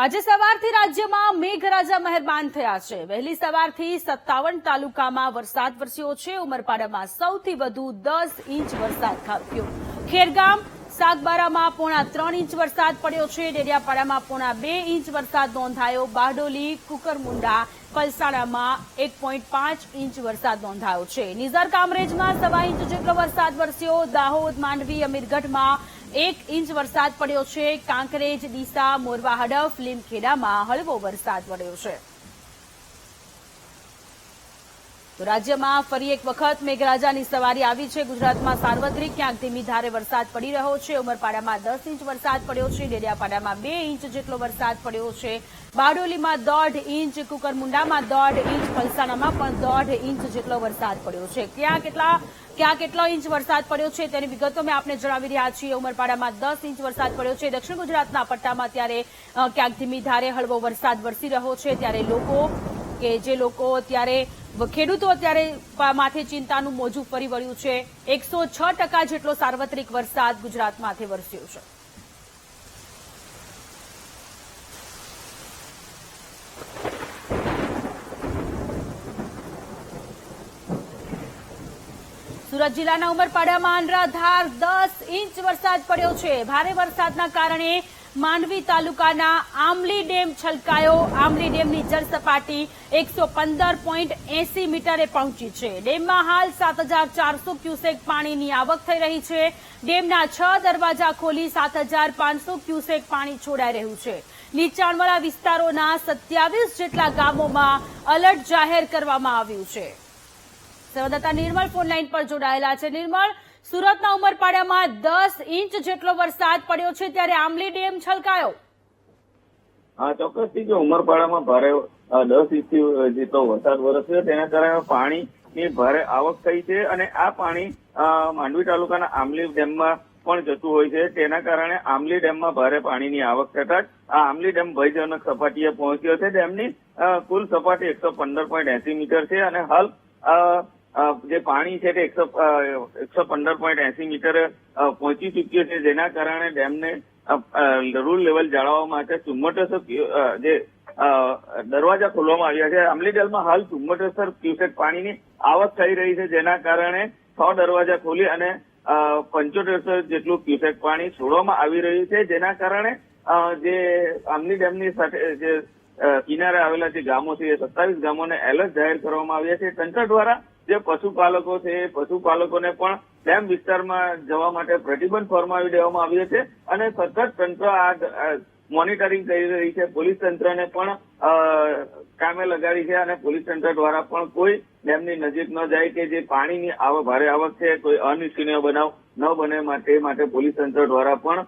આજે સવારથી રાજ્યમાં મેઘરાજા મહેરબાન થયા છે। વહેલી સવારથી 57 તાલુકામાં વરસાદ વરસ્યો છે। ઉમરપાડામાં સૌથી વધુ 10 ઇંચ વરસાદ ખાબક્યો। ખેરગામ સાગબારામાં 3.5 ઇંચ વરસાદ પડ્યો છે। ડેડિયાપાડામાં 2.5 ઇંચ વરસાદ નોંધાયો। બારડોલી, કુકરમુંડા, પલસાણામાં 1.5 ઇંચ વરસાદ નોંધાયો છે। નિઝર કામરેજમાં 1.25 ઇંચ જેટલો વરસાદ વરસ્યો। દાહોદ, માંડવી, અમીરગઢમાં 1 ઇંચ વરસાદ પડ્યો છે। કાંકરેજ, ડીસા, મોરવા હડફ, લીમખેડામાં હળવો વરસાદ પડ્યો છે। તો રાજ્યમાં ફરી એક વખત મેઘરાજાની સવારી આવી છે। ગુજરાતમાં સાર્વત્રિક ક્યાંક ધીમી ધારે વરસાદ પડી રહ્યો છે। ઉમરપાડામાં 10 ઇંચ વરસાદ પડ્યો છે। ડેડિયાપાડામાં 2 ઇંચ જેટલો વરસાદ પડ્યો છે। બારડોલીમાં 1.5 ઇંચ, કુકરમુંડામાં 1.5 ઇંચ, પલસાણામાં પણ 1.5 ઇંચ જેટલો વરસાદ પડ્યો છે। ક્યાં કેટલો ઇંચ વરસાદ પડ્યો છે તેની વિગતો મેં આપને જણાવી રહ્યા છીએ। ઉમરપાડામાં 10 ઇંચ વરસાદ પડ્યો છે। દક્ષિણ ગુજરાતના પટ્ટામાં ત્યારે ક્યાંક ધીમી ધારે હળવો વરસાદ વરસી રહ્યો છે। ત્યારે ખેડૂતો અત્યારે માથે ચિંતાનું મોજું ફરી વળ્યું છે। 106% જેટલો સાર્વત્રિક વરસાદ ગુજરાત માથે વરસ્યો છે। સુરત જિલ્લાના ઉમરપાડામાં અનરાધાર 10 ઇંચ વરસાદ પડ્યો છે। ભારે વરસાદના કારણે માંડવી તાલુકાના આમલી ડેમ છલકાયો। આમલી ડેમની જળ સપાટી 115.80 મીટરે પહોંચી છે। ડેમમાં હાલ 7,400 ક્યુસેક પાણીની આવક થઈ રહી છે। ડેમના 6 દરવાજા ખોલી 7,500 ક્યુસેક પાણી છોડાઈ રહ્યું છે। નીચાણવાળા વિસ્તારોના 27 જેટલા ગામોમાં એલર્ટ જાહેર કરવામાં આવ્યું છે। સંવાદદાતા નિર્મળ ફોનલાઈન પર જોડાયેલા છે। નિર્મળ, સુરતના ઉમરપાડામાં 10 ઇંચ જેટલો વરસાદ પડ્યો છે, ત્યારે આમલી ડેમ છલકાયો। હા, ચોક્કસથી જો ઉમરપાડામાં ભારે 10 ઇંચ જેટલો વરસાદ વરસ્યો તેના કારણે પાણીની ભારે આવક થઈ છે અને આ પાણી માંડવી તાલુકાના આમલી ડેમમાં પણ જતું હોય છે। તેના કારણે આમલી ડેમમાં ભારે પાણીની આવક થતા જ આ આમલી ડેમ ભયજનક સપાટીએ પહોંચ્યો છે। ડેમની કુલ સપાટી 115.80 મીટર છે અને હાલ જે પાણી છે તે 115.80 મીટરે પહોંચી ચૂક્યું છે, જેના કારણે ડેમને રૂલ લેવલ જાળવવા માટે 74 જે દરવાજા ખોલવામાં આવ્યા છે। આમલી ડેમમાં હાલ 74 ક્યુસેક પાણીની આવક થઈ રહી છે, જેના કારણે 6 દરવાજા ખોલી અને 75 જેટલું ક્યુસેક પાણી છોડવામાં આવી રહ્યું છે, જેના કારણે જે આમલી ડેમની સાથે જે કિનારે આવેલા જે ગામો છે એ 27 ગામોને એલર્ટ જાહેર કરવામાં આવ્યા છે। તંત્ર દ્વારા જે પશુપાલકો છે એ પશુપાલકોને પણ ડેમ વિસ્તારમાં જવા માટે પ્રતિબંધ ફરમાવી દેવામાં આવ્યો છે અને સતત તંત્ર આ મોનિટરિંગ કરી રહી છે। પોલીસ તંત્રને પણ કામે લગાડી છે અને પોલીસ તંત્ર દ્વારા પણ કોઈ ડેમની નજીક ન જાય કે જે પાણીની ભારે આવક છે કોઈ અનિચ્છનીય બનાવ ન બને માટે પોલીસ તંત્ર દ્વારા પણ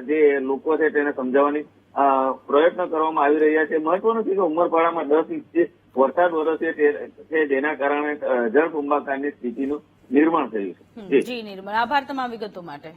જે લોકો છે તેને સમજાવવાની પ્રયત્ન કરવામાં આવી રહ્યા છે। મહત્વનું છે કે ઉમરપાડામાં 10 ઇંચ વરસાદ વરસ્યો છે, જેના કારણે જળબંબાકારની સ્થિતિનું નિર્માણ થયું છે। જી નિર્મળ, આભાર તમામ વિગતો માટે।